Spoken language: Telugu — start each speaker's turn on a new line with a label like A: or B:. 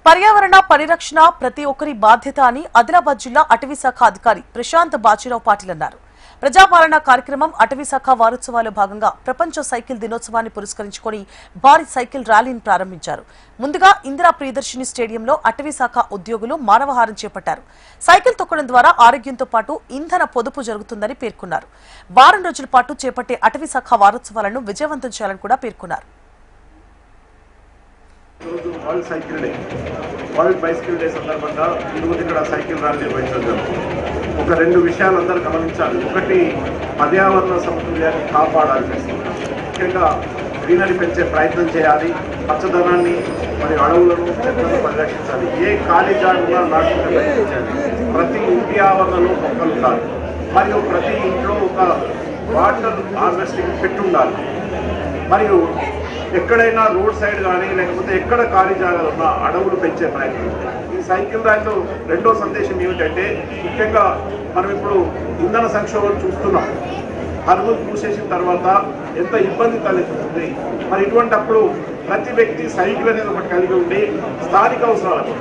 A: పర్యావరణ పరిరక్షణ ప్రతి ఒక్కరి బాధ్యత అని ఆదిలాబాద్ జిల్లా అటవీ శాఖ అధికారి ప్రశాంత్ బాజీరావు పాటిల్ అన్నారు. ప్రజాపాలన కార్యక్రమం అటవీ శాఖ వారోత్సవాల్లో భాగంగా ప్రపంచ సైకిల్ దినోత్సవాన్ని పురస్కరించుకుని భారీ సైకిల్ ర్యాలీని ప్రారంభించారు. ముందుగా ఇందిరా ప్రియదర్శిని స్టేడియంలో అటవీ శాఖ ఉద్యోగులు మానవహారం చేపట్టారు. సైకిల్ తొక్కడం ద్వారా ఆరోగ్యంతో పాటు ఇంధన పొదుపు జరుగుతుందని పేర్కొన్నారు. వారం రోజుల పాటు చేపట్టే అటవీ శాఖ వారోత్సవాలను విజయవంతం చేయాలని కూడా పేర్కొన్నారు.
B: వరల్డ్ బైసికల్ డే సందర్భంగా ఈరోజు ఇక్కడ సైకిల్ ర్యాలీ నిర్వహించడం ఒక రెండు విషయాలు అందరూ గమనించాలి. ఒకటి, పర్యావరణ సమతుల్యాన్ని కాపాడాలి, ముఖ్యంగా గ్రీనరీ పెంచే ప్రయత్నం చేయాలి, పచ్చదనాన్ని మరియు అడవులను పరిరక్షించాలి, ఏ ఖాళీ జాగా నాటుకునే ప్రయత్నించాలి, ప్రతి ఇంటి ఆవరణలో మొక్కలు ఉండాలి, మరియు ప్రతి ఇంట్లో ఒక వాటర్ హార్వెస్టింగ్ పెట్టుండాలి, మరియు ఎక్కడైనా రోడ్ సైడ్ కానీ లేకపోతే ఎక్కడ ఖాళీ జాగాలు ఉన్నా అడవులు పెంచే ప్రయత్నం. ఈ సైకిల్ ర్యాలీలో రెండో సందేశం ఏమిటంటే, ముఖ్యంగా మనం ఇప్పుడు ఇంధన సంక్షోభం చూస్తున్నాం. కరువులు మూసేసిన తర్వాత ఎంత ఇబ్బంది తలెత్తుతుంది. మరి ఇటువంటప్పుడు ప్రతి వ్యక్తి సైకిల్ అనేది ఒకటి కలిగి ఉండి స్థానిక అవసరాలకు